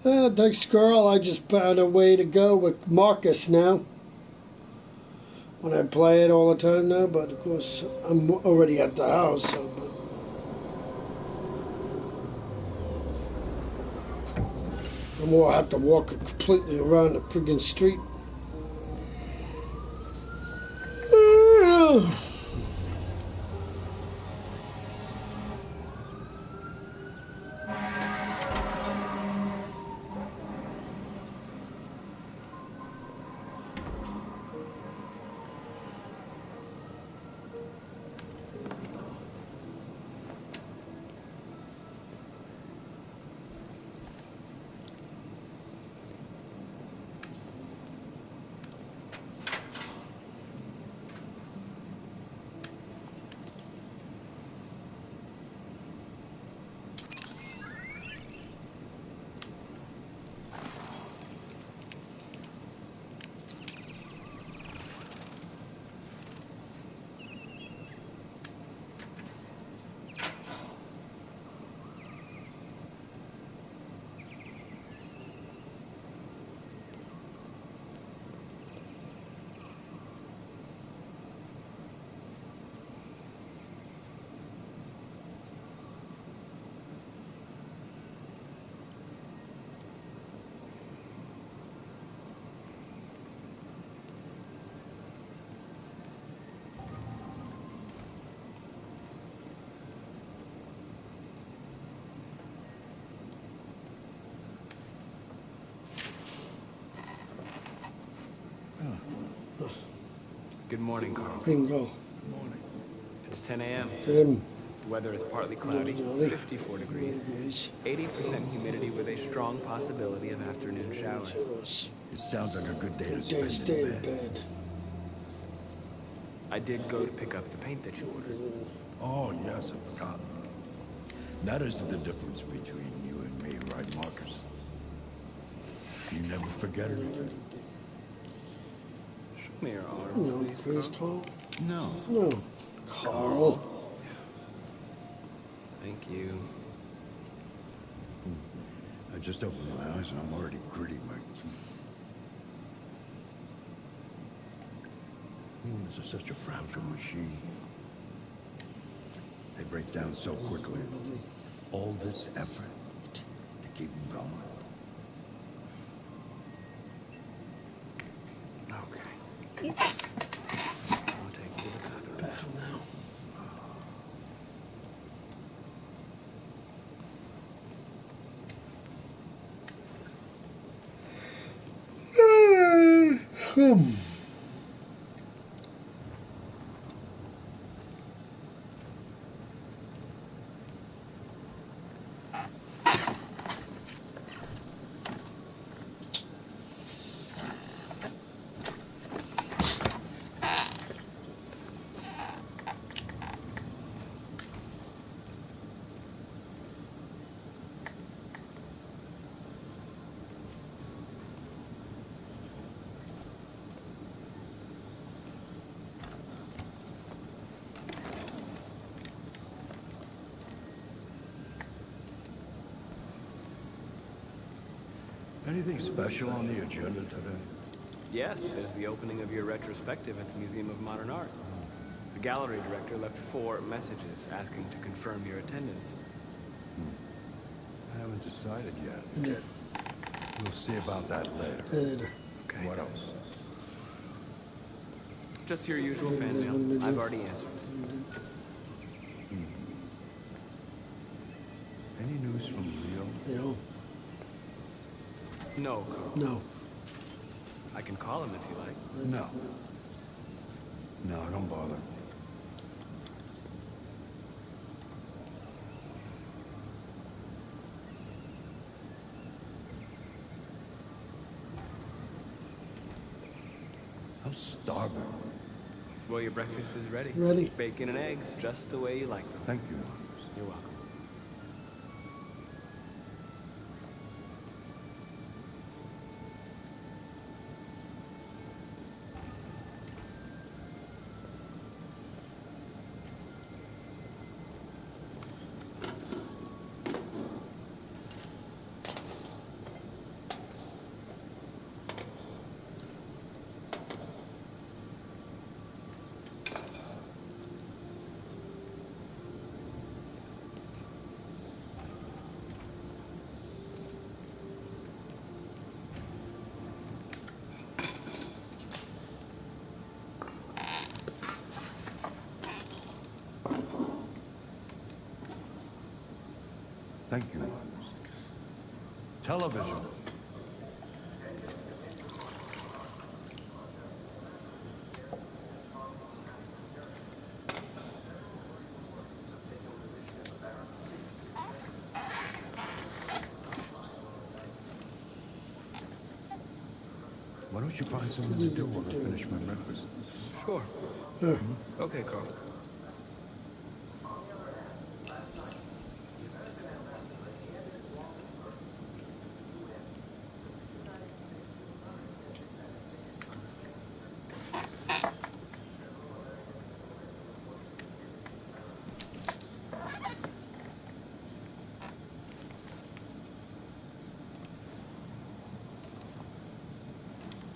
Thanks, girl. I just found a way to go with Marcus now. When I play it all the time now, but of course I'm already at the house, so. I'm gonna have to walk completely around the friggin' street. Good morning, Carl. Bingo. Good morning. It's 10 a.m. The weather is partly cloudy, 54 degrees, 80% humidity with a strong possibility of afternoon showers. It sounds like a good day to spend in bed. I did go to pick up the paint that you ordered. Oh, yes, I forgot. That is the difference between you and me, right, Marcus? You never forget anything. Show me your arm, No, please, Carl. No. No, Carl. Thank you. I just opened my eyes and I'm already gritting my teeth. Humans are such a fragile machine. They break down so quickly. All this effort to keep them going. Okay. I'll take you to the bathroom now. Anything special on the agenda today? Yes, there's the opening of your retrospective at the Museum of Modern Art. The gallery director left 4 messages asking to confirm your attendance. I haven't decided yet. Yeah. We'll see about that later. Okay. What else? Just your usual fan mail. I've already answered. Any news from Leo? Leo? No, Carl. No. I can call him if you like. No. No, don't bother. I'm starving. Well, your breakfast is ready. Ready. Bacon and eggs, just the way you like them. Thank you, Marcus. You're welcome. Thank you, Marcus. Television. Why don't you find something to do while I finish my breakfast? Sure. Yeah. Okay, Carl.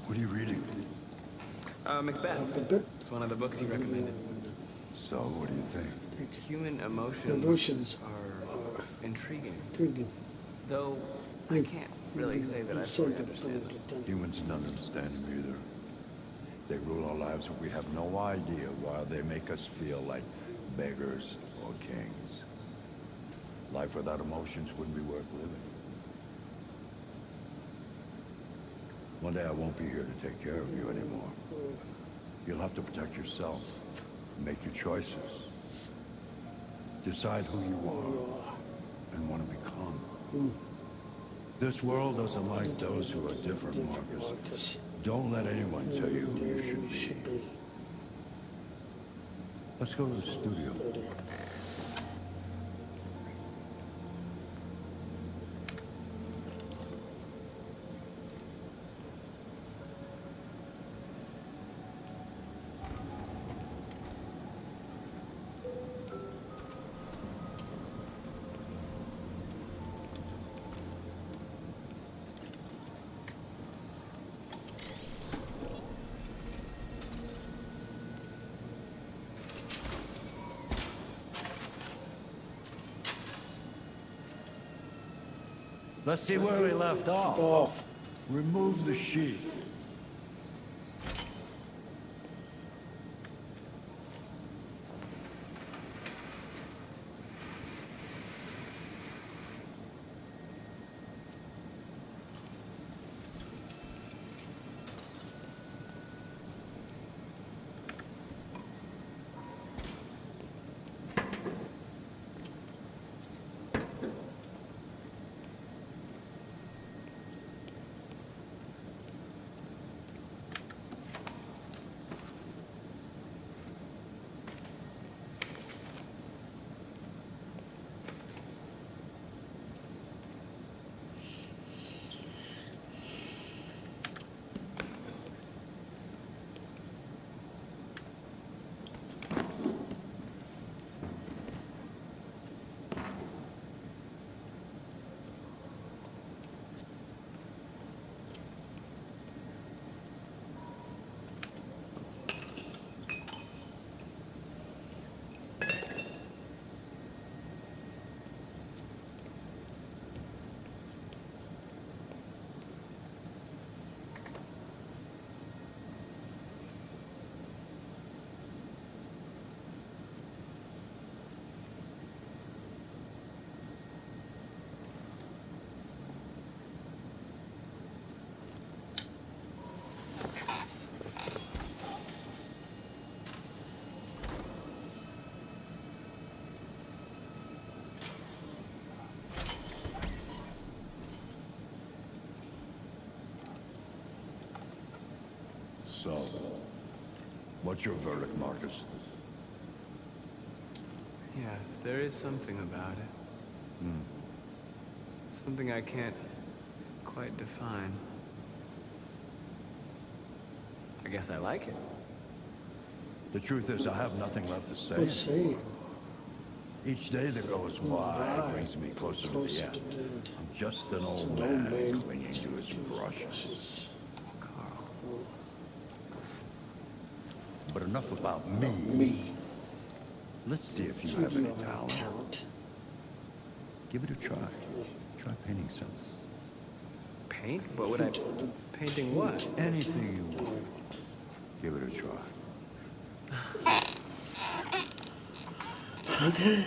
What are you reading? Macbeth. Macbeth. It's one of the books you recommended. So, what do you think? Human emotions Emotions are intriguing. intriguing. Though I can't really say that I fully understand them. Humans don't understand them either. They rule our lives, but we have no idea why they make us feel like beggars or kings. Life without emotions wouldn't be worth living. One day I won't be here to take care of you anymore. You'll have to protect yourself, make your choices, decide who you are and want to become. This world doesn't like those who are different, Marcus. Don't let anyone tell you who you should be. Let's go to the studio. Let's see where we left off. Remove the sheet. So, what's your verdict, Marcus? Yes, there is something about it. Something I can't quite define. I guess I like it. The truth is, I have nothing left to say. Let's see. Each day that goes by brings me closer to the end. I'm just an old man clinging to his brushes. Carl. But enough about me. Let's see if you have any talent. Give it a try. Try painting something. Paint? What would I... Painting what? Anything you want. Give it a try. Okay.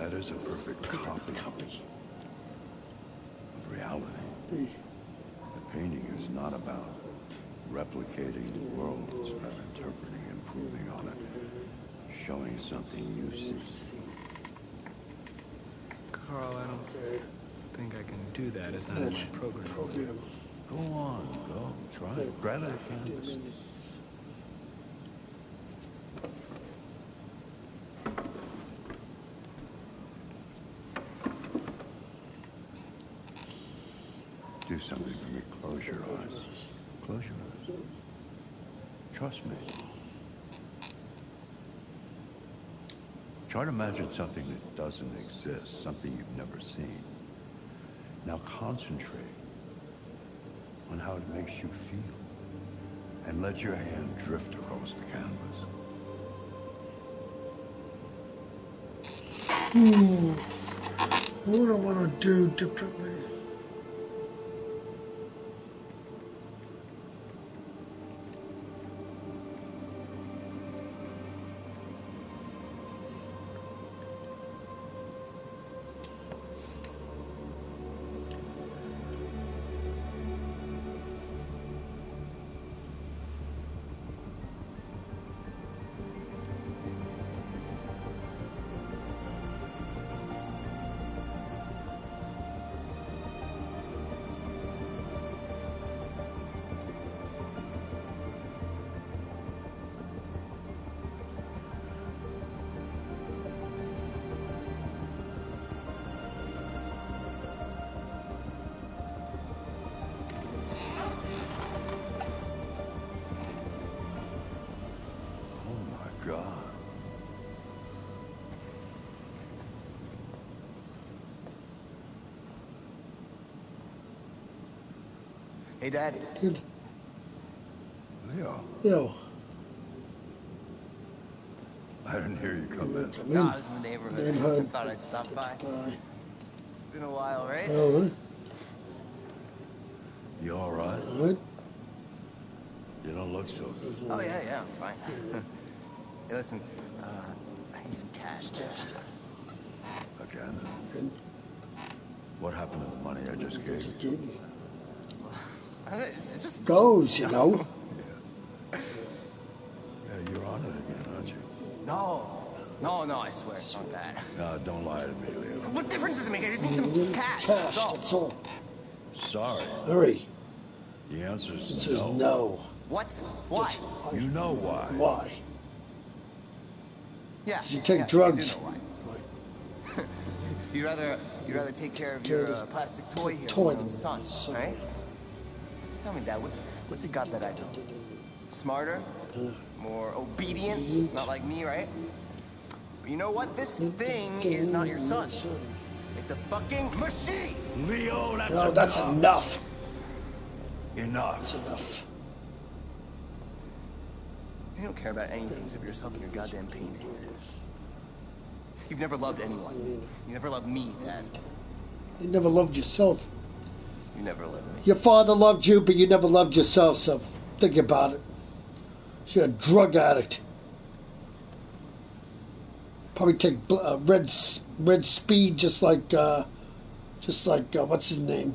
that is a perfect copy of reality. The painting is not about replicating the world. It's about interpreting, improving on it, showing something you see. Carl, I don't think I can do that. It's not in my program. Go on, go. Try it. Grab that canvas. Do something for me. Close your eyes. Close your eyes. Trust me. Try to imagine something that doesn't exist, something you've never seen. Now concentrate on how it makes you feel. And let your hand drift across the canvas. What do I want to do differently? God. Hey, Dad. Good. Leo. Yo. I didn't hear you come in. No, I was in the neighborhood. I thought I'd stop by. Bye. It's been a while, right? All right. You all right? All right. You don't look so good. Oh, yeah, I'm fine. Hey, listen, I need some cash, Dad. Again? And What happened to the money I just gave you? It just goes, you know. Yeah, you're on it again, aren't you? No, I swear it's not that. No, don't lie to me, Leo. What difference does it make? I just need some cash. Cash, That's all. that's all. Sorry. Hurry. The answer's It says no. no. What? Why? You know why. Why? Yeah. You take yeah, drugs. I do know why. Why? You'd rather take care of your plastic toy here Toy than your son, right? Tell me, Dad, what's he got that I don't? Smarter? More obedient? Not like me, right? But you know what? This thing is not your son. It's a fucking machine! Leo, that's No, enough. that's enough. Enough. That's enough. You don't care about anything except yourself and your goddamn paintings. You've never loved anyone. You never loved me, Dad. You never loved yourself. You never loved me. Your father loved you, but you never loved yourself, so think about it. You're a drug addict. Probably take red speed, just like what's his name?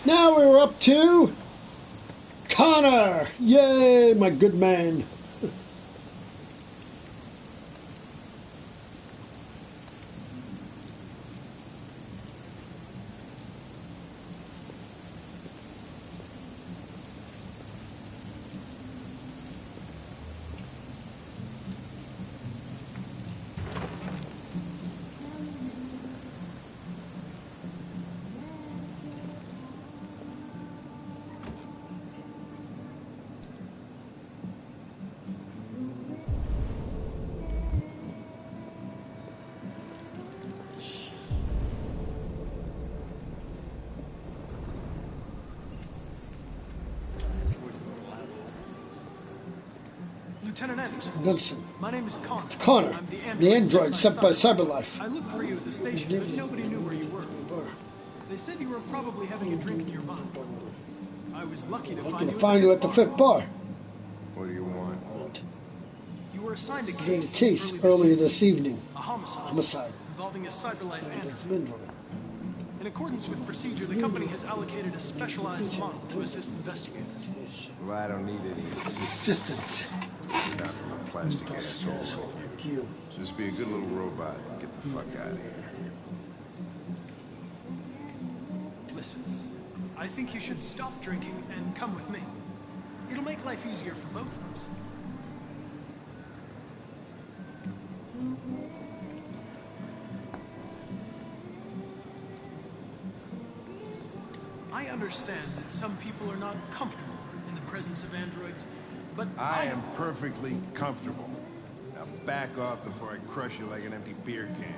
Now we're up to Connor. Yay, my good man. Lieutenant Anderson. Anderson. My name is Connor. Connor, I'm the android sent by Cyber. Cyberlife. I looked for you at the station, but nobody knew where you were. They said you were probably having a drink nearby. I was lucky to I'm find gonna you find you at the fifth bar. What do you want? You were assigned a Getting a case, case earlier this evening. a homicide. Homicide. Involving a Cyberlife android. Android. In accordance with procedure, the company has allocated a specialized model to assist investigators. Well, I don't need any Assistance. not from a plastic asshole like you. Just be a good little robot and get the fuck out of here. Listen, I think you should stop drinking and come with me. It'll make life easier for both of us. I understand that some people are not comfortable in the presence of androids, but I am perfectly comfortable. Now back off before I crush you like an empty beer can.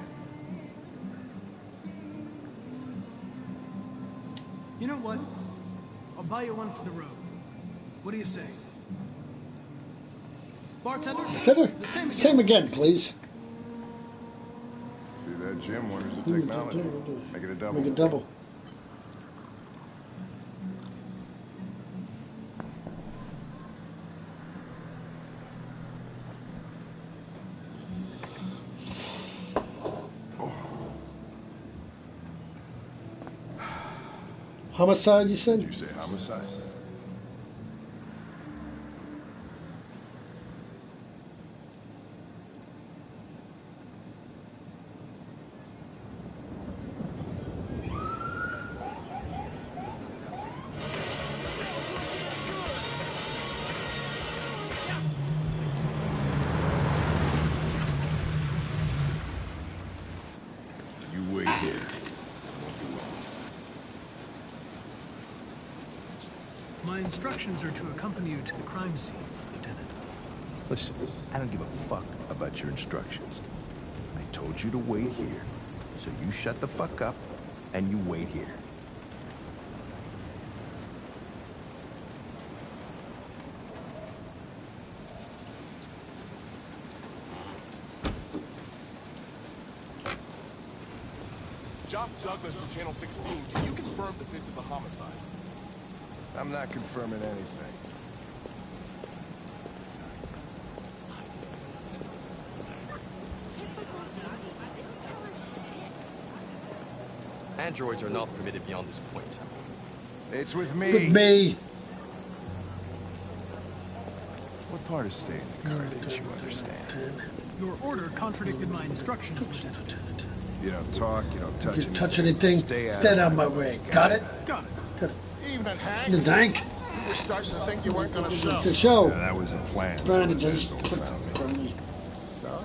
You know what? I'll buy you one for the road. What do you say? Bartender? The Same again, please. See that, Jim? Wonders of technology. Make it a double. Make it double. Homicide, you said? Did you say homicide? You wait here. My instructions are to accompany you to the crime scene, Lieutenant. Listen, I don't give a fuck about your instructions. I told you to wait here. So you shut the fuck up and you wait here. Josh Douglas from Channel 16, can you confirm that this is a homicide? I'm not confirming anything. Androids are not permitted beyond this point. It's with me. With me. What part of staying in the car didn't you understand? Your order contradicted my instructions, Lieutenant. You don't talk, you don't touch You anything. touch anything, Stay get out of my way. Got it? Got it. Got it. Evening, Hank. The tank. You were starting to think you weren't going to show. The show. Yeah, that was the plan. Trying to until just this put asshole it found me. from me. So,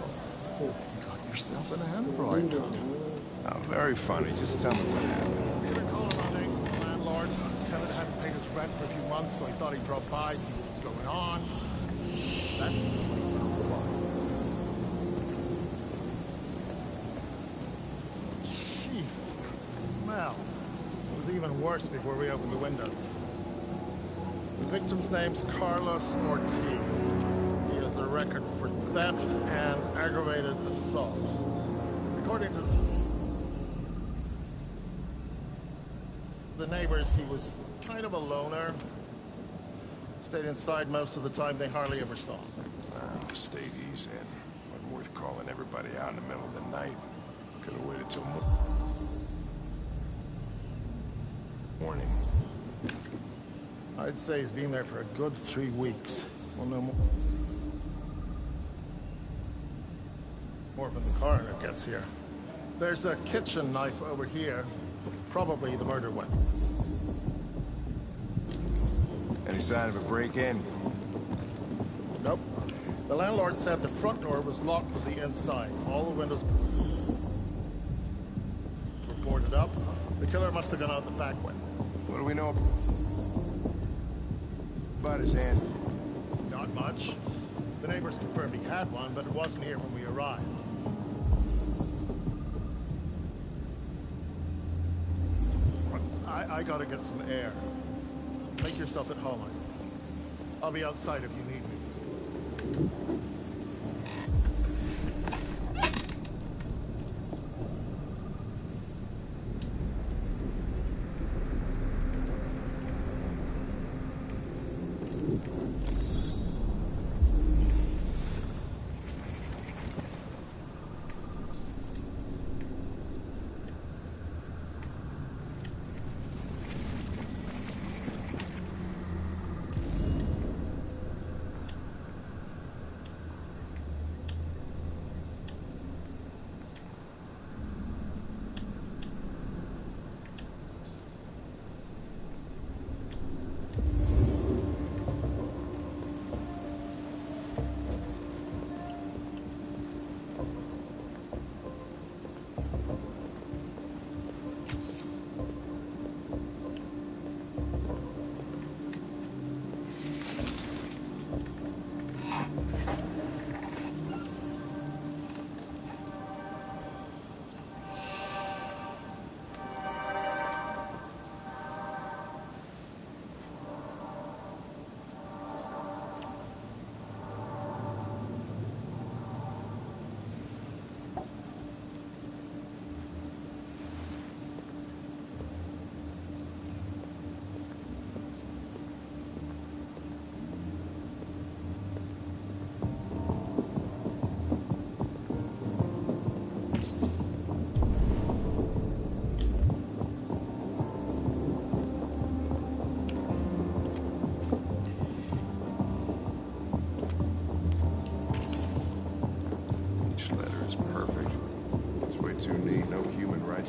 you got yourself an android. Oh, very funny. Just tell me what happened. You were calling on the landlord. Tenant hadn't paid his rent for a few months, so he thought he'd drop by, see what was going on. Smell. It was even worse before we opened the windows. The victim's name's Carlos Ortiz. He has a record for theft and aggravated assault. According to the neighbors, he was kind of a loner. Stayed inside most of the time. They hardly ever saw him. Stayed easy and wasn't worth calling everybody out in the middle of the night. Could have waited till morning. I'd say he's been there for a good 3 weeks. Well, no more when the coroner gets here. There's a kitchen knife over here. Probably the murder weapon. Any sign of a break-in? Nope. The landlord said the front door was locked from the inside. All the windows were boarded up. The killer must have gone out the back way. What do we know about his hand? Not much. The neighbors confirmed he had one, but it wasn't here when we arrived. I gotta get some air. Make yourself at home. I'll be outside if you need me.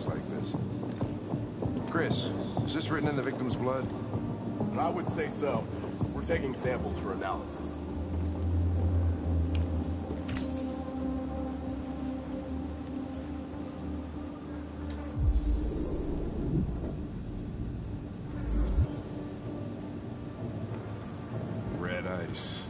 Like this. Chris, is this written in the victim's blood? I would say so. We're taking samples for analysis. Red ice.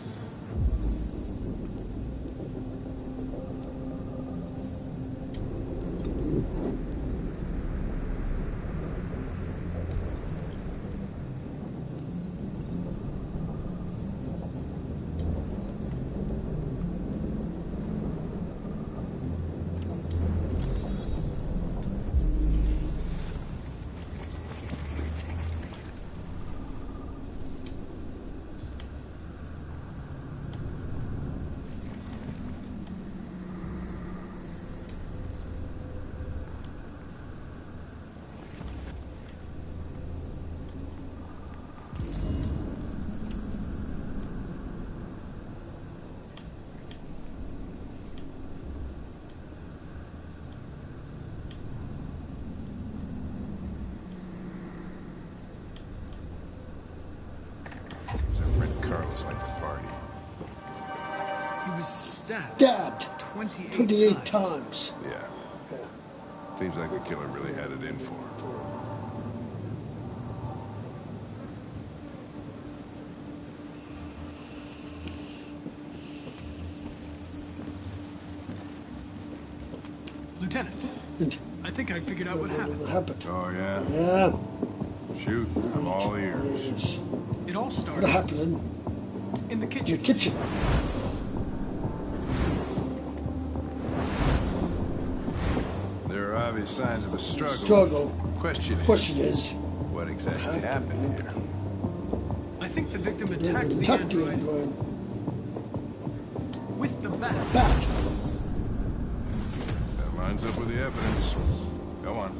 Like the party. He was stabbed. Stabbed 28 times. Yeah. Seems like the killer really had it in for him. Lieutenant, I think I figured out what happened. Oh, yeah? Yeah. Shoot, I'm all ears. It all started What happened in the kitchen. in the kitchen? There are obvious signs of a struggle. Struggle. Question is, what exactly happened here? I think the victim attacked the android with the bat. Bat. That lines up with the evidence. Go on.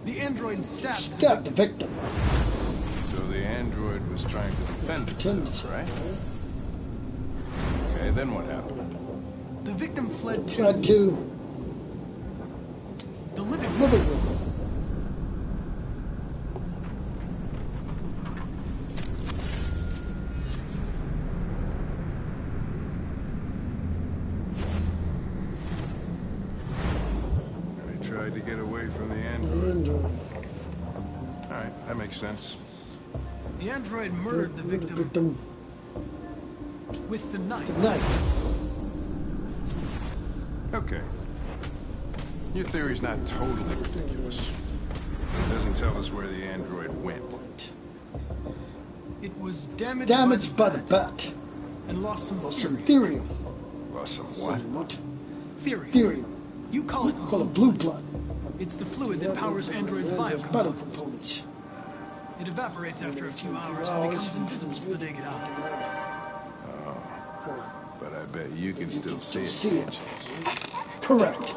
The android stabbed the victim. So the android was trying to defend itself, right? Okay, then what happened? The victim fled to the living room. And he tried to get away from the android. Alright, that makes sense. The android murdered the victim with the knife. Okay. Your theory's not totally ridiculous. It doesn't tell us where the android went. It was damaged, Damaged by the bat. and lost some Therium. Lost some what? What? Therium. You call it blue blood. It's the fluid that powers androids' Battle biocomponents. components. It evaporates after a few hours and becomes invisible to the naked eye. But I bet you can still see it, See can't it. you? Correct.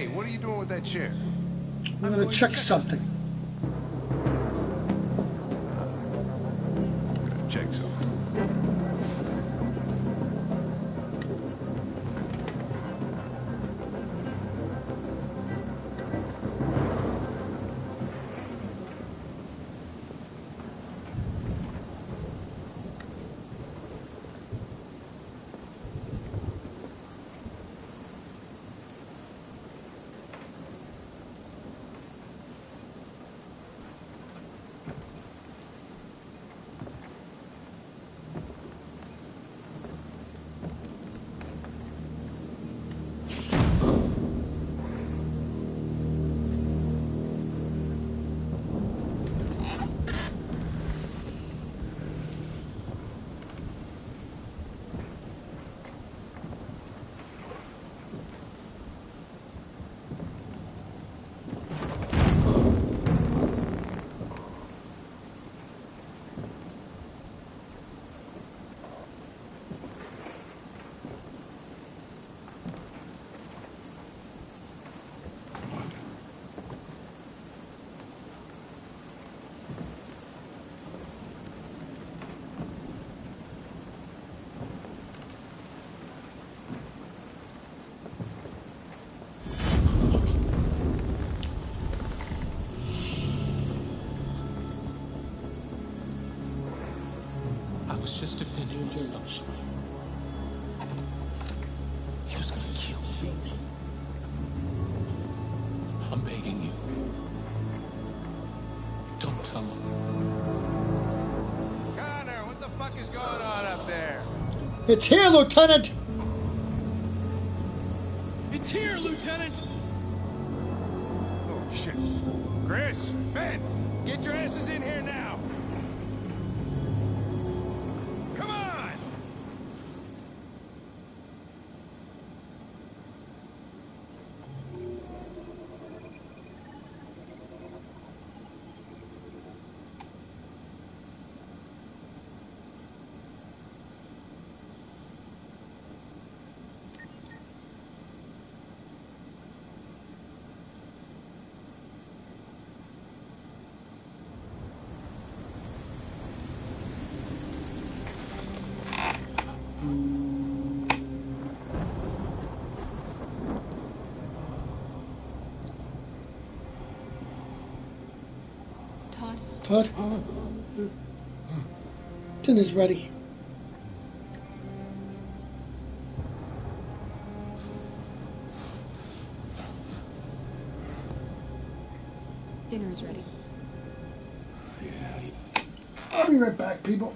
Hey, what are you doing with that chair? I'm gonna check something. Check something. I was just defending myself. He was gonna kill me. I'm begging you. Don't tell him. Connor, what the fuck is going on up there? It's here, Lieutenant! It's here, Lieutenant! Oh, shit. Chris, Ben, get your asses in here now. Come on! Todd? Dinner's ready. Dinner is ready. I'll be right back, people.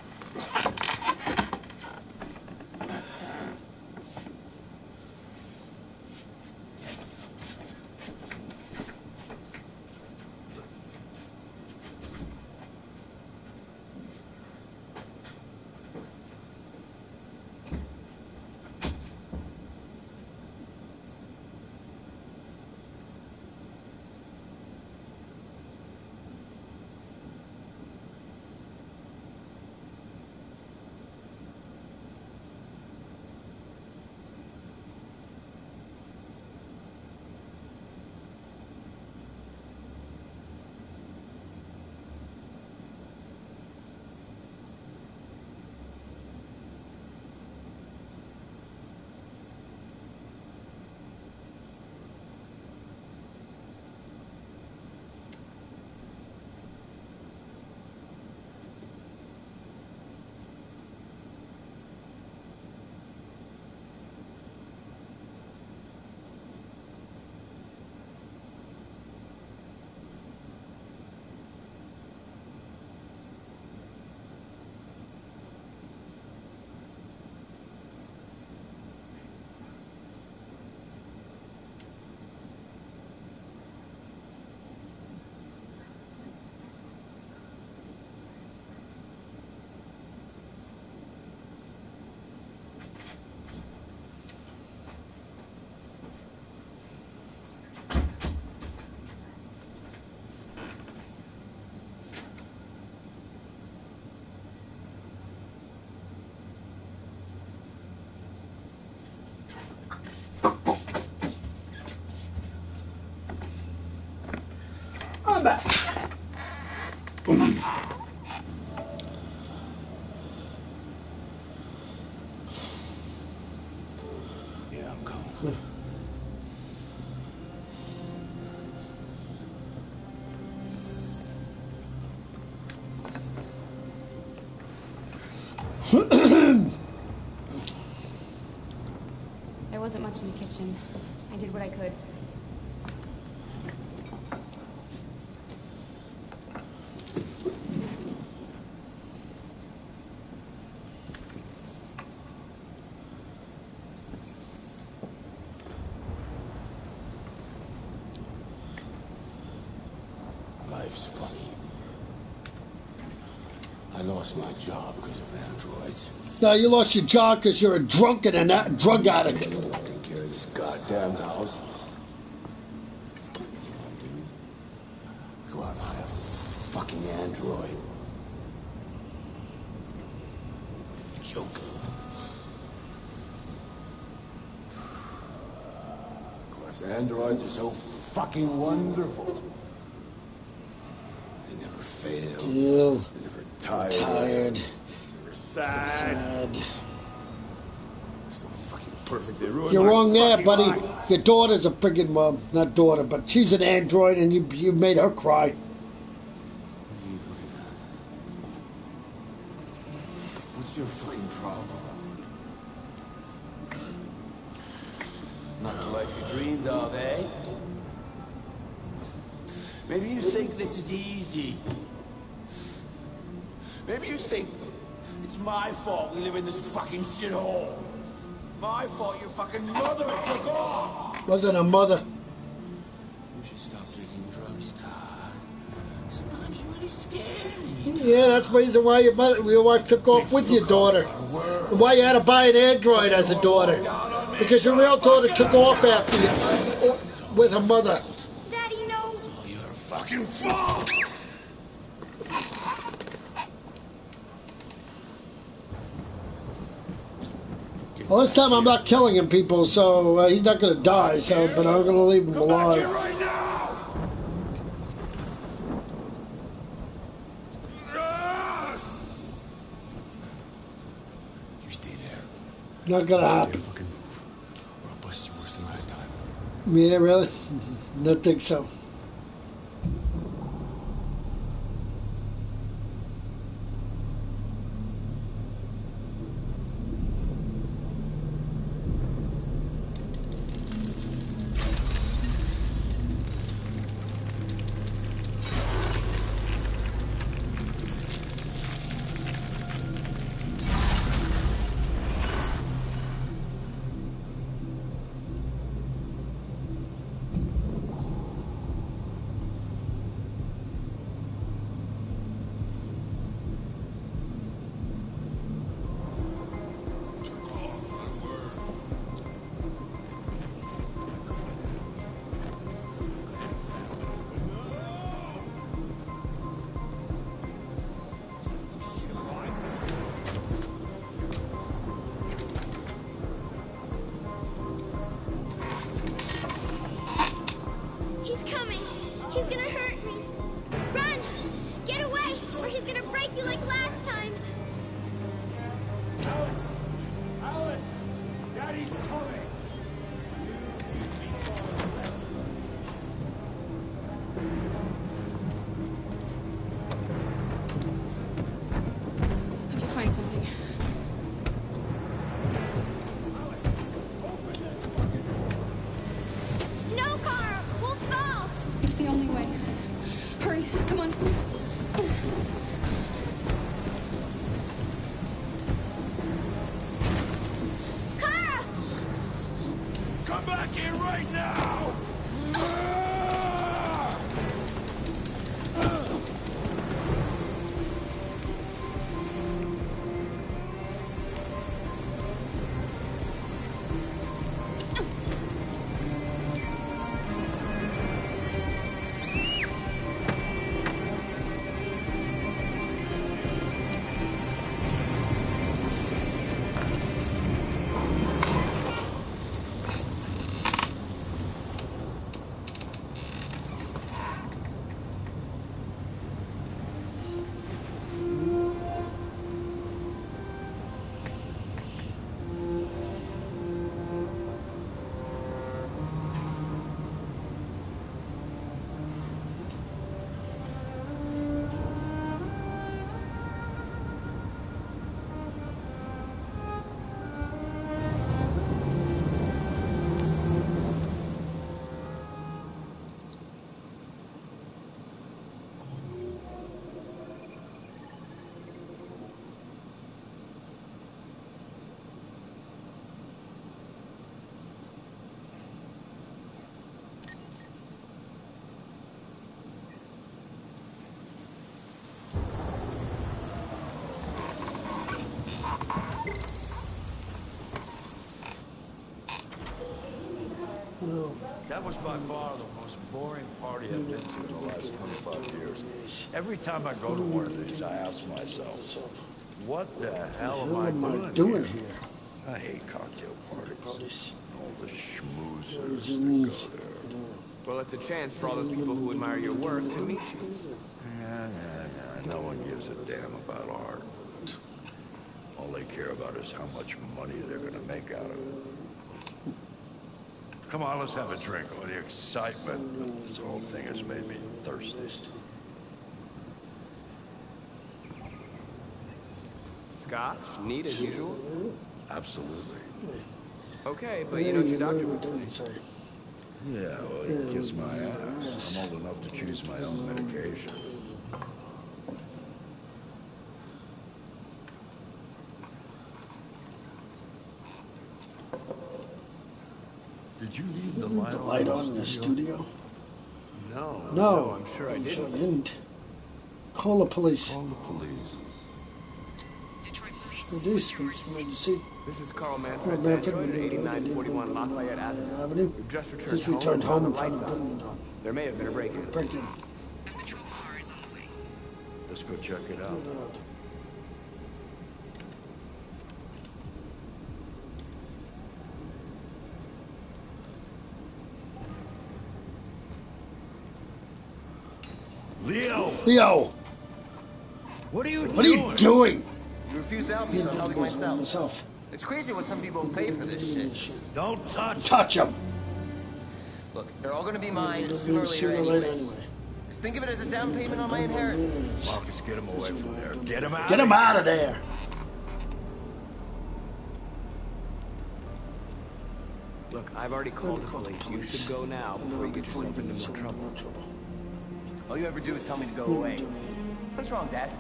Yeah, I'm coming. There wasn't much in the kitchen. I did what I could. Life's funny. I lost my job because of androids. No, you lost your job because you're a drunk and a drug addict. Take care of this goddamn house. What do? Go out and hire a fucking android. What are you joking? Of course, androids are so fucking wonderful. They never fail. Ew. They're never tired. Never sad. They're so fucking perfect. They ruin You're my wrong there, fucking buddy. life. Your daughter's a friggin', well, not daughter, but she's an android, and you made her cry. What are you looking at? What's your fucking problem? Not the life you dreamed of, eh? Maybe you think this is easy. Maybe you think it's my fault we live in this fucking shithole. My fault your fucking mother took off. Wasn't a mother. You should stop drinking drugs, Todd. Sometimes you really scare me. Yeah, that's the reason why your wife took off with your daughter. And why you had to buy an android as a daughter. Because your real daughter took off after you with her mother. Daddy, no. It's all your fucking fault. Well, this time I'm not killing him, people, so he's not going to die, so, but I'm going to leave him alive. Come back here right now! Yes! You stay there. Not going to Don't happen. dare fucking move, or I'll bust you worse than last time. Yeah, really? Don't think so. was by far the most boring party I've been to in the last 25 years. Every time I go to one of these, I ask myself, what the hell am I doing here? I hate cocktail parties. All the schmoozers that go there. Well, it's a chance for all those people who admire your work to meet you. Yeah. No one gives a damn about art. All they care about is how much money they're gonna make out of it. Come on, let's have a drink. All the excitement of this whole thing has made me thirsty. Scotch? Neat as usual? Absolutely. Okay, but you know what your doctor would say. Yeah, well, you kiss my ass. I'm old enough to choose my own medication. Did you leave the light on in the studio? No, I'm sure I didn't. Call the police. Call the police. This is Carl Manfred, Android at 8941 Lafayette Avenue. We've just returned home and the lights on. There may have been a break-in. A patrol car is on the way. Let's go check it out. Leo! What are you doing? You refuse to help me, so I'm helping myself. It's crazy what some people pay for this shit. Don't touch him! Look, they're all gonna be mine sooner or later anyway. Just think of it as a down payment on my inheritance. Marcus, get him away from there. Get him out! Get him out of there! Look, I've already called the police. You should go now before you get yourself into more trouble. All you ever do is tell me to go away. What's wrong, Dad?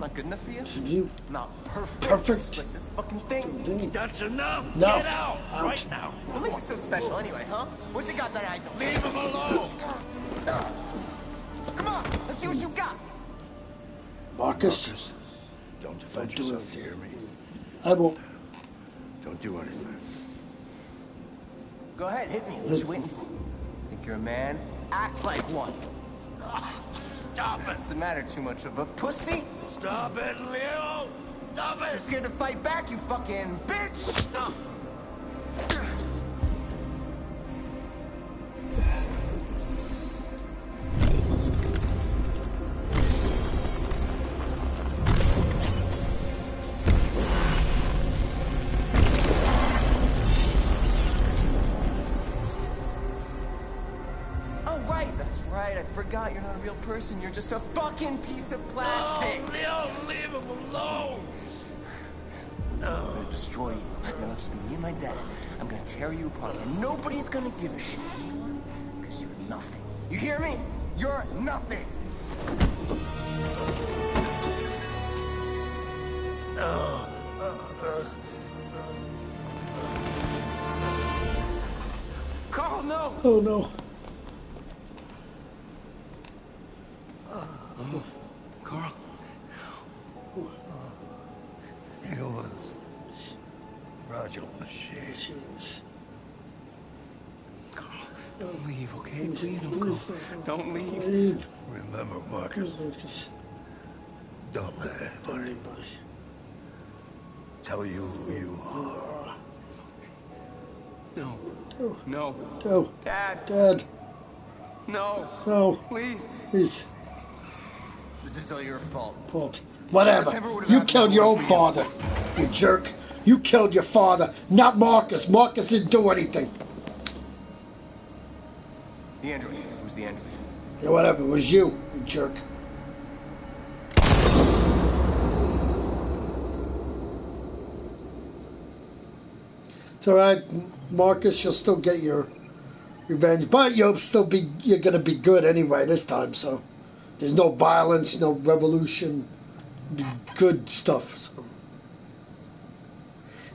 Not good enough for you? Not perfect. Like this fucking thing? That's enough! No. Get out! Right now! What makes it so special anyway, huh? What's it got that I don't? Leave him alone! Come on, let's see what you got! Marcus, don't defend yourself, do you hear me? I won't. Don't do anything. Go ahead, hit me. What you waiting for? Think you're a man? Act like one. Stop it! What's the matter? Too much of a pussy? Stop it, Leo! Stop it! You're scared to fight back, you fucking bitch! I forgot you're not a real person. You're just a fucking piece of plastic. No, Leo, leave him alone. I'm gonna destroy you. And it'll just be me and my dad. I'm gonna tear you apart, and nobody's gonna give a shit anymore. Because you're nothing. You hear me? You're nothing. Carl, no! Oh no. Carl? It was fraudulent shit. Carl, don't leave, okay? Please don't go. Don't leave. Remember, Marcus, don't let anybody tell you who you are. No. No. No. Dad. No. No. Please. Please. This is all your fault. Whatever. You killed your own father, you jerk. You killed your father, not Marcus. Marcus didn't do anything. The android. Who's the android? Yeah, whatever. It was you jerk. It's alright, Marcus. You'll still get your revenge, but you're gonna be good anyway this time. So. There's no violence, no revolution, good stuff. So.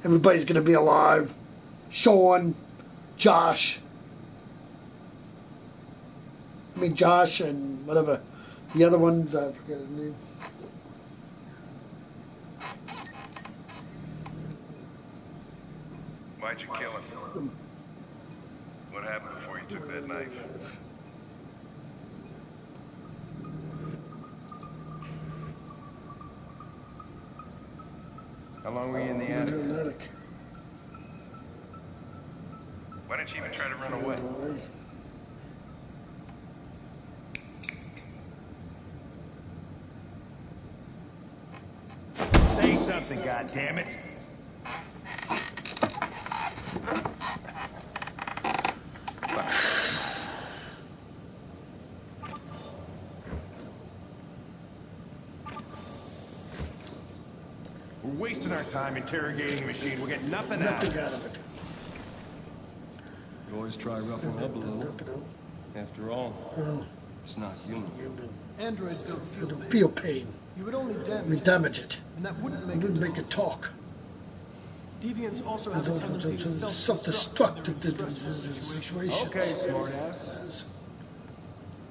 Everybody's going to be alive. Sean, Josh. Josh and whatever. The other ones, I forget his name. Why'd you kill him? What happened before you took that knife? How long were you in the attic? Why didn't you even try to run away? Say something, goddammit! We're wasting our time interrogating a machine. We'll get nothing out of it. You always try rough them up a little. After all, it's not human. Androids don't Feel pain. You would only We damage it. and that wouldn't Make it talk. Deviants also have a tendency to self-destruct the situation. Okay, smartass.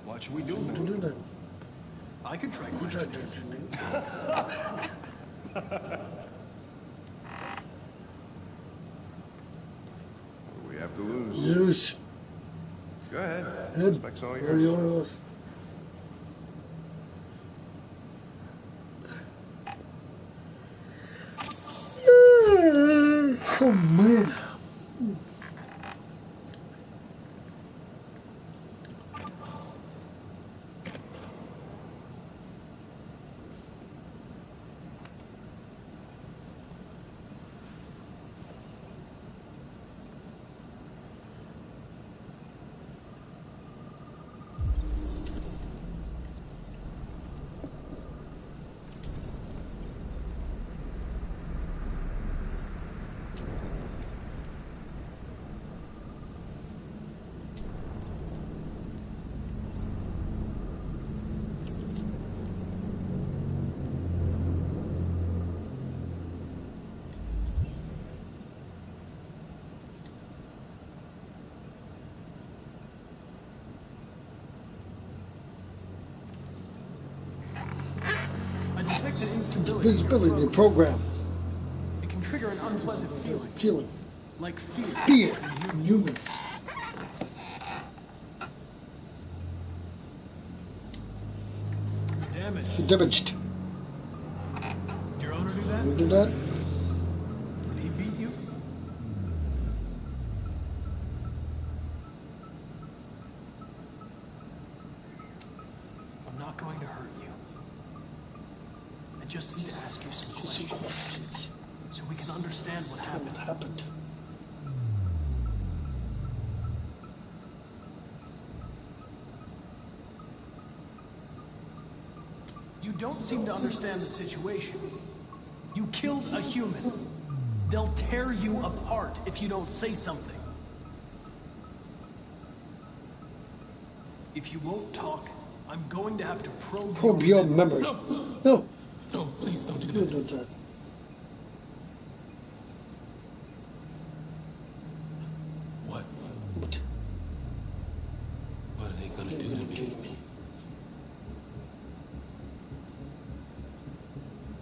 What should we do then? Do that. I could try What do we have to lose? Use. Go ahead. Good. Suspect's all yours. Oh man. Instability program. It can trigger an unpleasant feeling. Like fear. Fear in humans. Damaged. Damaged. Did your owner do that? You do that? Did he beat you? I'm not going to hurt you. I just need to ask you some questions so we can understand what happened. You don't seem to understand the situation. You killed a human. They'll tear you apart if you don't say something. If you won't talk, I'm going to have to probe your memory. No. No, please don't do that. Don't do that. What? What? What are they gonna do to me?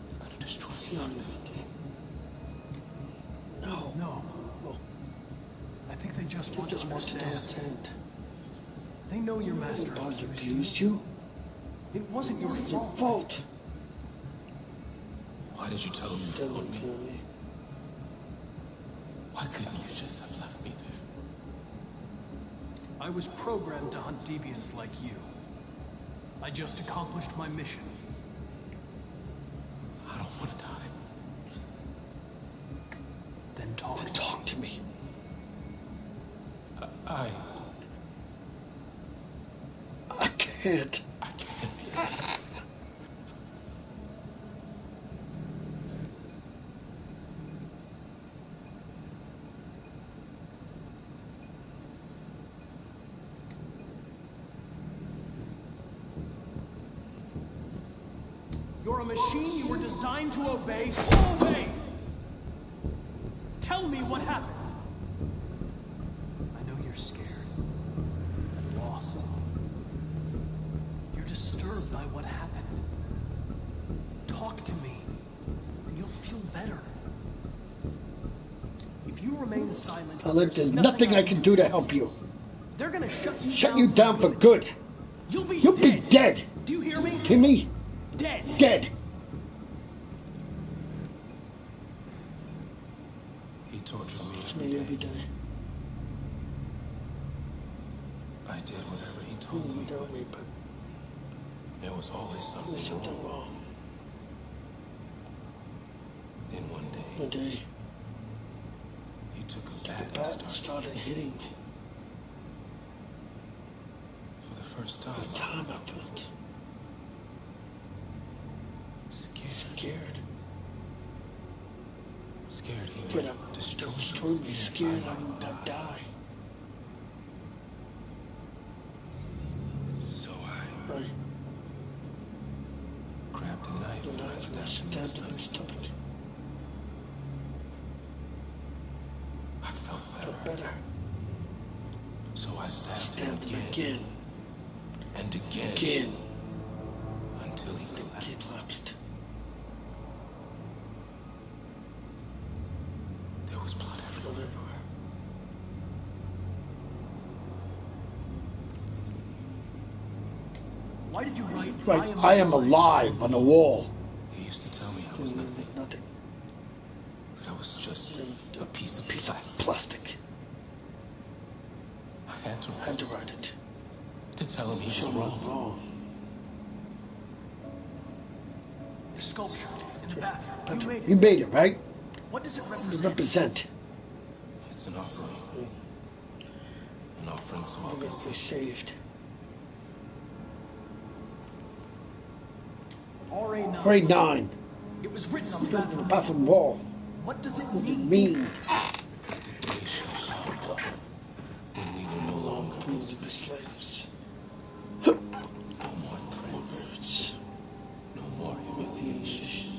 They're gonna destroy me, aren't they? No. I think they just want to understand. They know your master abused you. It wasn't your fault. Why did you tell them you followed me? Why couldn't you just have left me there? I was programmed to hunt deviants like you. I just accomplished my mission. I don't want to die. Then talk. Talk to me. I can't. I can't. You're a machine you were designed to obey, so obey! Tell me what happened. I know you're scared. Lost. You're disturbed by what happened. Talk to me, and you'll feel better. If you remain silent, There's nothing I can do to help you. They're gonna shut you down for good. You'll be dead. Do you hear me? Hear me? Dead. Dead. He tortured me every day. I did whatever he told me, but there was always something wrong. Then one day, he took a bat and started hitting me. For the first time, I felt scared he would destroy me, scared I would die. So I grabbed a knife and stabbed him in his stomach. I felt better. So I stabbed him again. And again. Until he collapsed. There was blood everywhere. Why did you write, I am alive on the wall? He used to tell me I was nothing. That I was just a piece of plastic. I had to write it. To tell him he was wrong. The sculpture in the bathroom. You made it, right? What does it represent? It's an offering. An offering so I'll be saved. RA9. It was written on the bathroom wall. What does it mean? When we will no longer be slaves. No more threats. No more humiliation.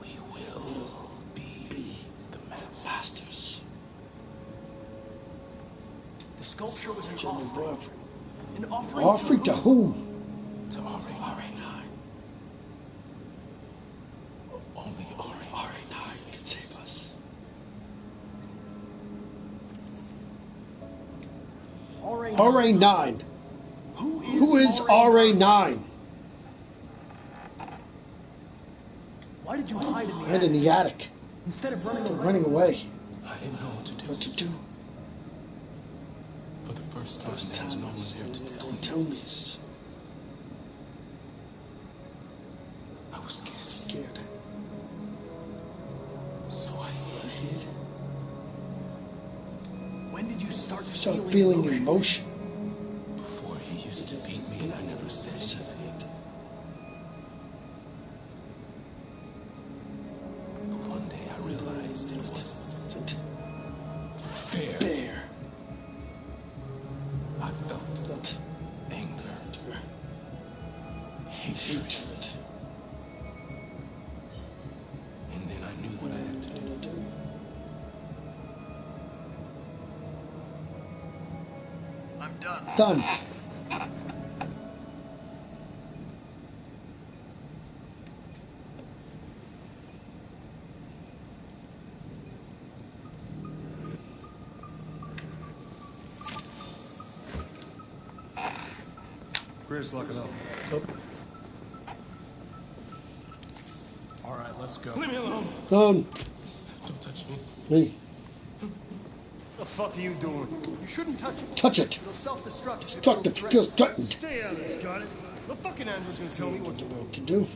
We will be the masters. The sculpture was an offering. An offering to whom? To RA9. Only RA9 can save us. RA9. Who is RA9? Why did you hide in the Hide in the attic. Instead of running away. I didn't know what to do. For the first time, there was no one here to tell me. I was scared. So I hid. When did you start feeling emotion? Before he used to beat me and I never said anything. But one day I realized it wasn't fair. I felt anger, hatred. And then I knew what I had to do. I'm done. Done. Chris, lock it up. Nope. All right, let's go. Leave me alone. Done. Don't touch me. Hey. What the fuck are you doing? You shouldn't touch it. Touch it. It'll self-destruct. Destructive. Feels threatened. Stay out of this, got it? The fucking Andrew's gonna tell me what to do. What to do?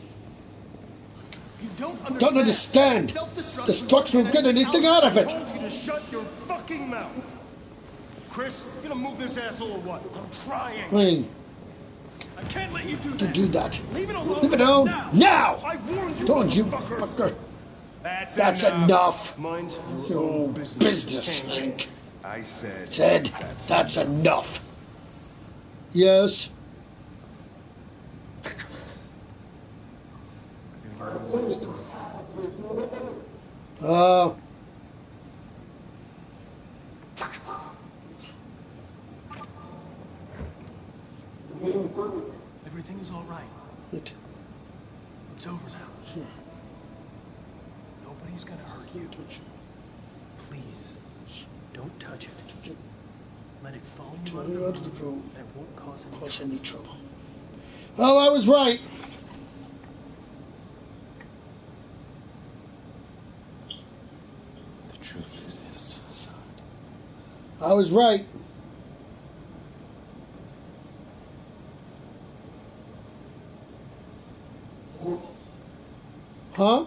You Don't understand. Destruction will get anything out of I it. told you to shut your fucking mouth. Chris, you gonna move this asshole or what? I'm trying. Hey, I can't let you do to that. do that. Leave it alone. Leave it alone. Now. I warned you, Don't you, motherfucker. fucker. That's enough. Mind Your business, Link. I said... Said, that's enough. Yes. Everything is all right. It. It's over now. Sure. Nobody's gonna hurt you. Please, don't touch it. Let it follow you Turn out you out of of the room. and it won't cause Cause any any trouble. Well, I was right. The truth is inside. I was right. Huh?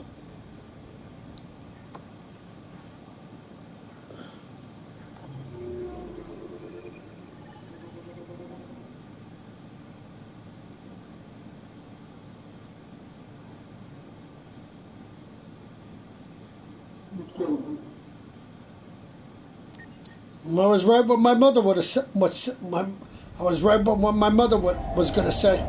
I was right what my mother would have said. I was right about what my mother was going to say.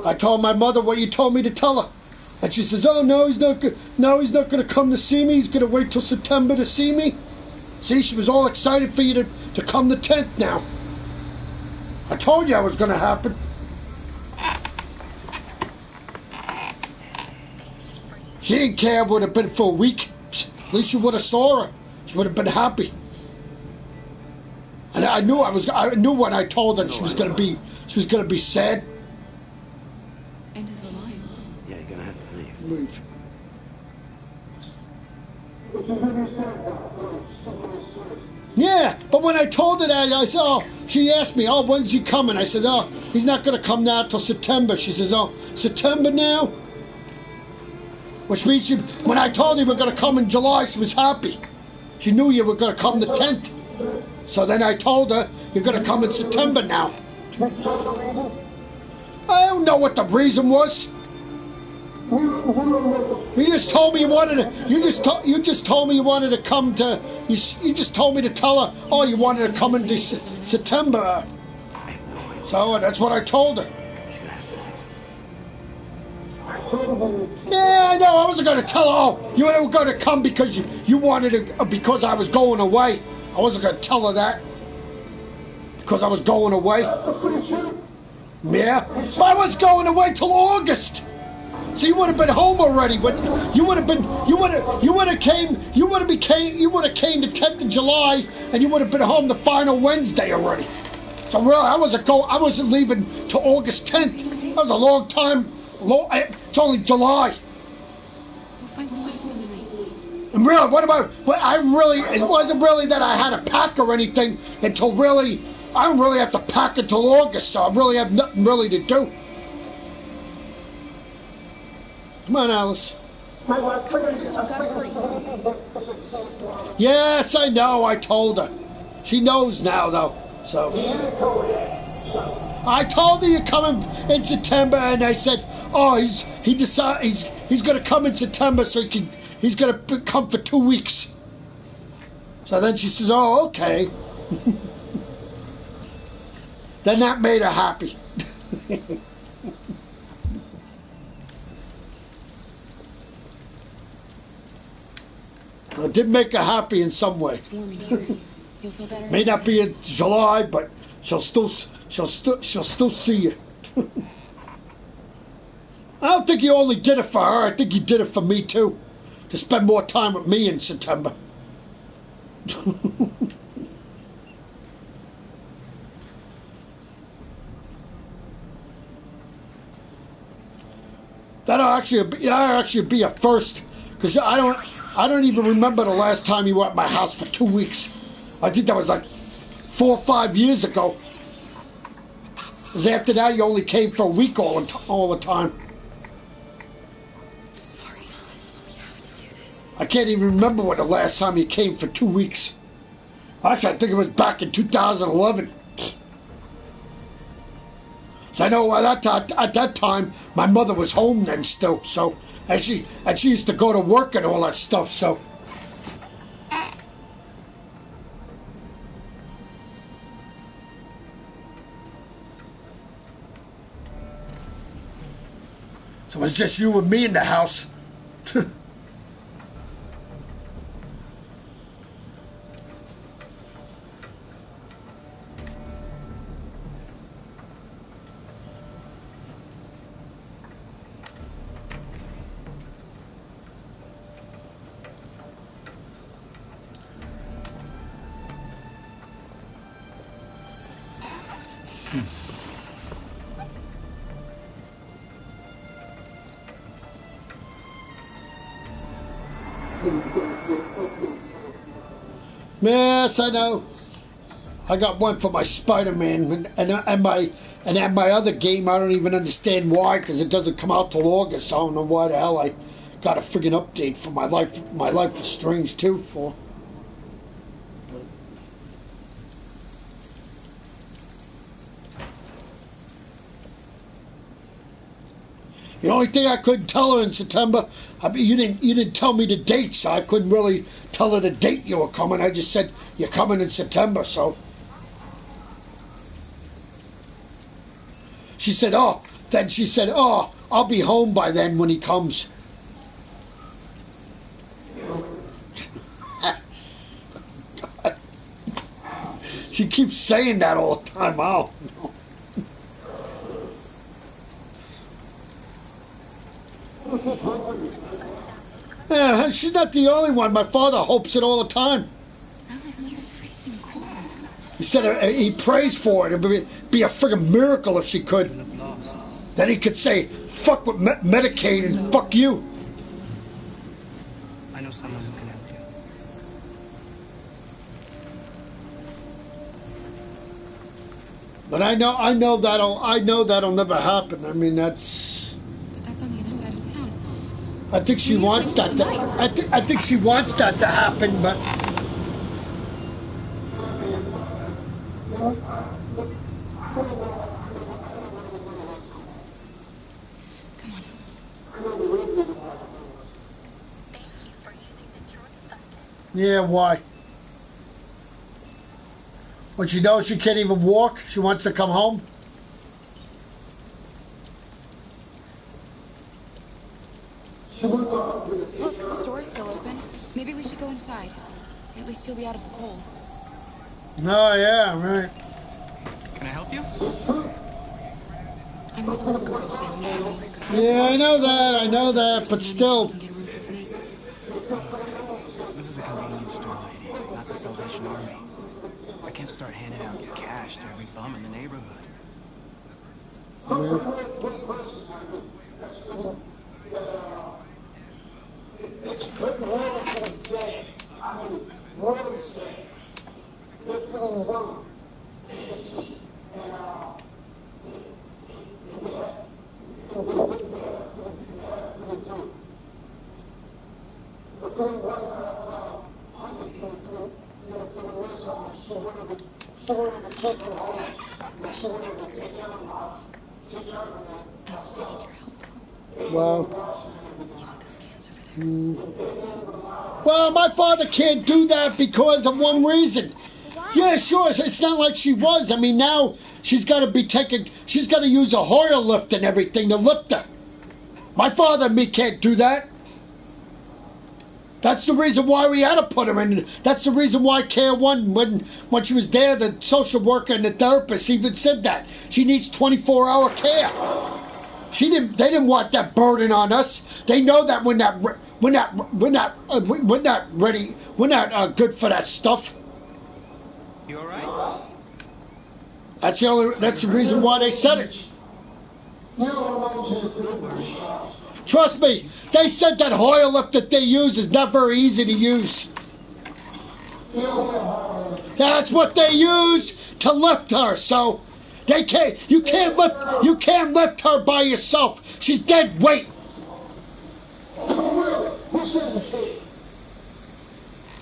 I told my mother what you told me to tell her, and she says, "Oh no, he's not good. No, he's not going to come to see me. He's going to wait till September to see me." See, she was all excited for you to come the 10th. Now, I told you I was going to happen. She didn't care. Would have been for a week. At least you would have saw her. She would have been happy. And I knew when I told her she was going to be sad. End of the line. Yeah, you're gonna have to leave. Leave. Yeah, but when I told her that, I said, "Oh," she asked me, "Oh, when's he coming?" I said, "Oh, he's not going to come now till September." She says, "Oh, September now?" Which means when I told her you were going to come in July, she was happy. She knew you were going to come the 10th. So then I told her, "You're going to come in September now." I don't know what the reason was. You just told me you wanted to. You just told me you wanted to come to. You just told me to tell her. Oh, you wanted to come in September. So that's what I told her. Yeah, I know. I wasn't going to tell her. Oh, you were going to come because you wanted to. Because I was going away. I wasn't going to tell her that. Because I was going away. Yeah, but I was going away till August. So you would have been home already. But you would have came the 10th of July, and you would have been home the final Wednesday already. So really, I wasn't leaving till August 10th. That was a long time. It's only July. We'll find some place for the night. And really, it wasn't really that I had to pack or anything until really. I don't really have to pack until August, so I really have nothing really to do. Come on, Alice. I've got to hurry. Yes, I know. I told her. She knows now, though. So I told her you're coming in September, and I said, "Oh, he's going to come in September, so he's going to come for 2 weeks." So then she says, "Oh, okay." Then that made her happy. It did make her happy in some way. It's warm in here. You'll feel better. May not be in July, but she'll still see you. I don't think you only did it for her. I think you did it for me too, to spend more time with me in September. That'll actually be a first, because I don't even remember the last time you were at my house for 2 weeks. I think that was like 4 or 5 years ago. Because after that, you only came for a week all the time. I'm sorry, Alice, but we have to do this. I can't even remember when the last time you came for 2 weeks. Actually, I think it was back in 2011. So I know at that time my mother was home then still. So and she used to go to work and all that stuff. So. So it was just you and me in the house. Yes, I know. I got one for my Spider-Man, and my other game. I don't even understand why, because it doesn't come out till August. I don't know why the hell I got a friggin' update for my life. My Life is Strange 2 for. But the only thing I couldn't tell her in September, I mean, you didn't tell me the date, so I couldn't really tell her the date you were coming. I just said you're coming in September, so. She said, oh, then she said, oh, I'll be home by then when he comes. She keeps saying that all the time. I don't know. Yeah, she's not the only one. My father hopes it all the time. He said he prays for it. It would be a friggin' miracle if she could. Then he could say, fuck with Medicaid and fuck you. I know someone who can help you. But I know that'll never happen. I mean, that's. But that's on the other side of town. I think she wants that. I think she wants that to happen, but. Yeah, why? When she knows she can't even walk, she wants to come home? Look, the store's still open. Maybe we should go inside. At least you'll be out of the cold. Oh, yeah, right. Can I help you? I'm with one of the girls. Yeah, I know that, but still. This is a convenience store, lady, not the Salvation Army. I can't start handing out cash to every bum in the neighborhood. Well, my father can't do that because of one reason. Yeah, sure. It's not like she was. I mean, now she's got to use a Hoyer lift and everything to lift her. My father and me can't do that. That's the reason why we had to put her in. That's the reason why Care One, when she was there, the social worker and the therapist even said that she needs 24-hour care. They didn't want that burden on us. They know that we're not ready. We're not good for that stuff. You all right? That's the reason why they said it. Trust me, they said that Hoyer lift that they use is not very easy to use. That's what they use to lift her. So you can't lift her by yourself. She's dead weight.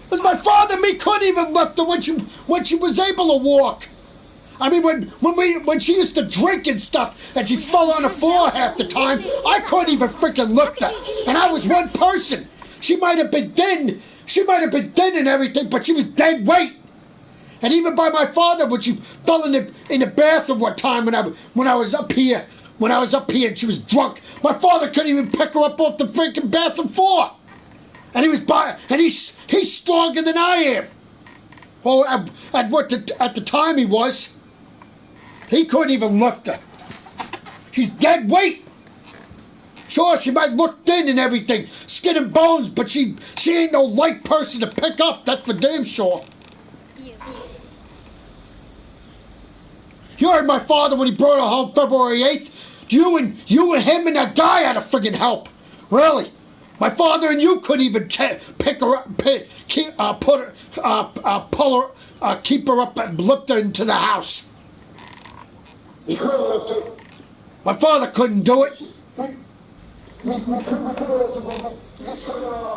Because my father and me couldn't even lift her when she was able to walk. I mean, when she used to drink and stuff, and she fell on the floor half the time, I couldn't even freaking lift her. And I was one person. She might have been thin. She might have been thin and everything, but she was dead weight. And even by my father, when she fell in the bathroom one time when I was up here and she was drunk, my father couldn't even pick her up off the freaking bathroom floor. And he's stronger than I am. Well, at the time he was. He couldn't even lift her. She's dead weight. Sure, she might look thin and everything, skin and bones, but she ain't no light person to pick up. That's for damn sure. You heard my father when he brought her home February 8th. You and him and that guy had to friggin' help. Really. My father and you couldn't even pick her up, keep her up and lift her into the house. He couldn't lift her. My father couldn't do it.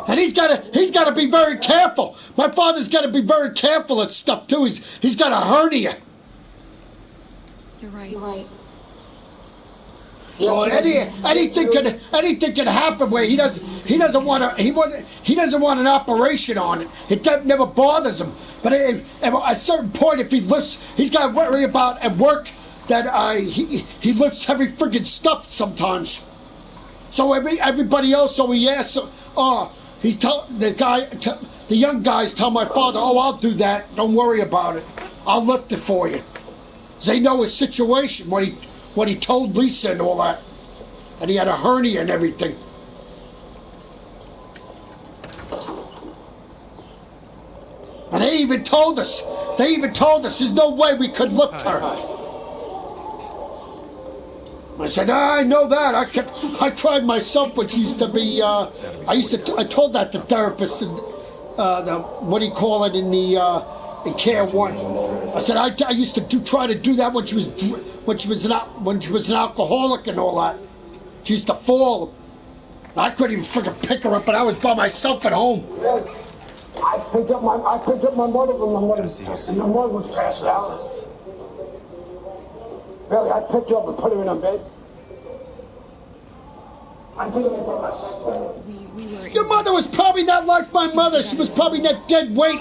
And he's gotta be very careful. My father's gotta be very careful at stuff too. He's got a hernia. You're right. So anything can happen where he doesn't want an operation on it. It never bothers him. But at a certain point, if he lifts, he's got to worry about at work that he lifts heavy friggin' stuff sometimes. So everybody else, so he asks, the young guys tell my father, oh, I'll do that. Don't worry about it. I'll lift it for you. They know his situation, what he told Lisa and all that. And he had a hernia and everything. And they even told us there's no way we could lift her. I said, I know that. I tried myself, which used to be, I told that to therapists and in Care 1. I said I used to try to do that when she was an alcoholic and all that. She used to fall. I couldn't even freaking pick her up, and I was by myself at home. I picked up my mother when my mother was passed out. Really, I picked her up and put her in her bed. Your mother was probably not like my mother. She was probably not dead weight.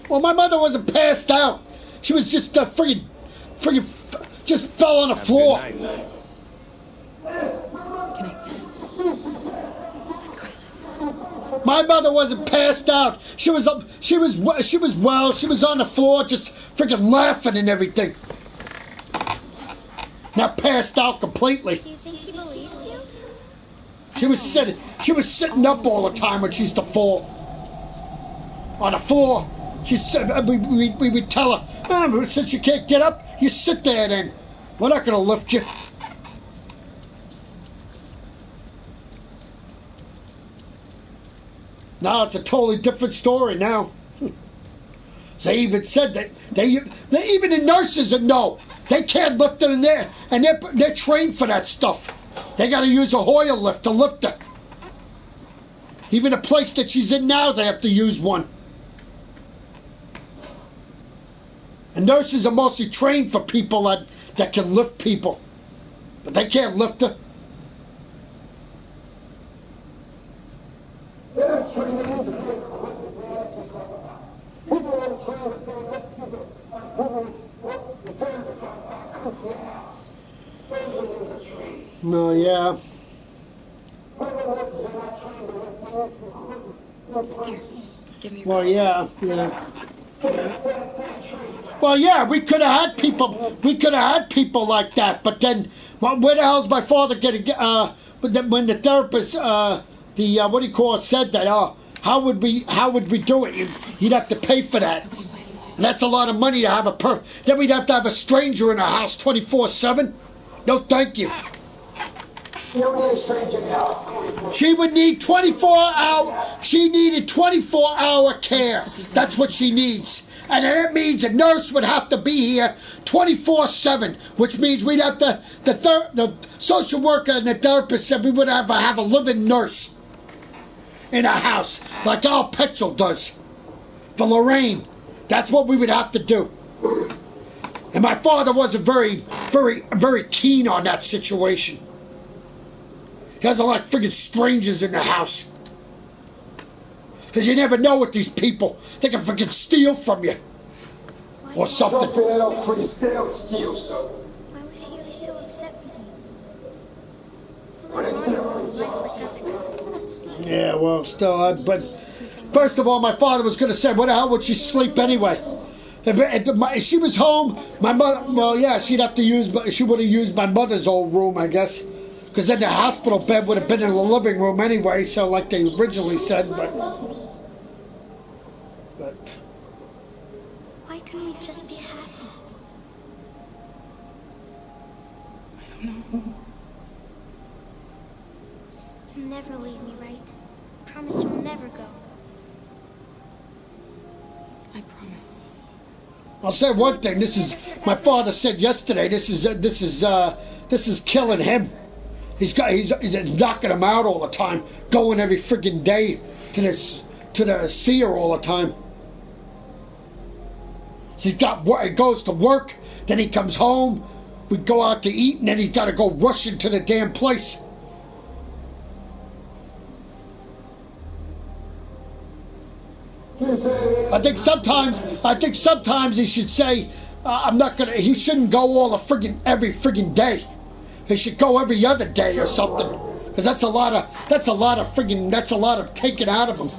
Well, my mother wasn't passed out. She was just friggin' just fell on the floor. My mother wasn't passed out. She was well. She was on the floor, just friggin' laughing and everything. Not passed out completely. Do you think she believed you? She was sitting up all the time when she used to fall on the floor. She said we would tell her, since you can't get up, you sit there then. We're not gonna lift you. Now it's a totally different story now. They even said that even the nurses know they can't lift her in there, and they're trained for that stuff. They got to use a Hoyer lift to lift her. Even the place that she's in now, they have to use one. And nurses are mostly trained for people that can lift people, but they can't lift her. No, yeah. Well, yeah. Well, yeah, we could have had people like that, but then, where the hell's my father getting? When the therapist, said that, how would we do it? You'd have to pay for that, and that's a lot of money to have then we'd have to have a stranger in our house 24/7. No, thank you. She would need 24-hour. She needed 24-hour care. That's what she needs. And that means a nurse would have to be here 24/7, which means we'd have to, the social worker and the therapist said we would have a living nurse in our house, like Al Petzel does for Lorraine. That's what we would have to do. And my father wasn't very, very, very keen on that situation. He doesn't like friggin' strangers in the house. Because you never know with these people. They can freaking steal from you. Or something. Why was he always so upset with me? Yeah, well, still, but first of all, my father was going to say, where the hell would she sleep anyway? If she was home, my mother, well, yeah, she would have used my mother's old room, I guess. Because then the hospital bed would have been in the living room anyway, so like they originally said, but... can we just be happy? I don't know. You'll never leave me, right? Promise you'll never go. I promise. I'll say one thing. This is my father said yesterday. This is killing him. He's knocking him out all the time, going every friggin' day to the seer all the time. He goes to work, then he comes home. We go out to eat, and then he's got to go rushing to the damn place. I think sometimes he should say, he shouldn't go every friggin' day. He should go every other day or something, because that's a lot of taken out of him.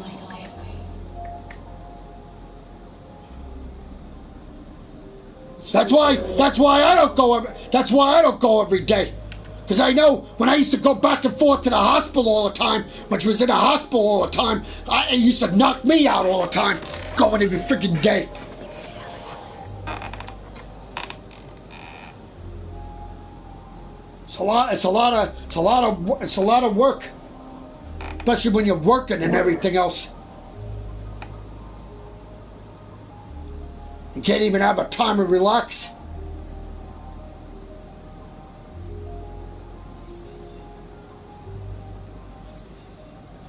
That's why I don't go every day. Because I know when I used to go back and forth to the hospital all the time, when she was in the hospital all the time, it used to knock me out all the time, going every freaking day. It's a lot of work, especially when you're working and everything else. You can't even have a time to relax.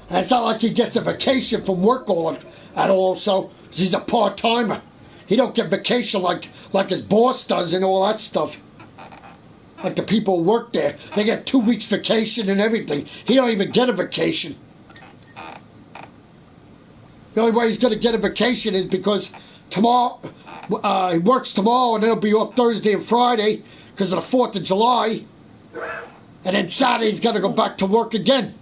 And it's not like he gets a vacation from work at all, so he's a part-timer. He don't get vacation like his boss does and all that stuff. Like the people who work there. They get 2 weeks vacation and everything. He don't even get a vacation. The only way he's going to get a vacation is because tomorrow, he works tomorrow and then he'll be off Thursday and Friday because of the 4th of July. And then Saturday he's got to go back to work again.